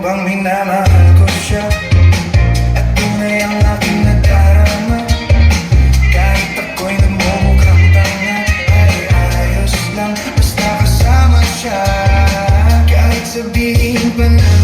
bang minamahal ko siya? At tunay ang aking nadarama. Kahit ako'y namumukhang tanga, ay ayos lang basta kasama siya. Kahit sabihin pa na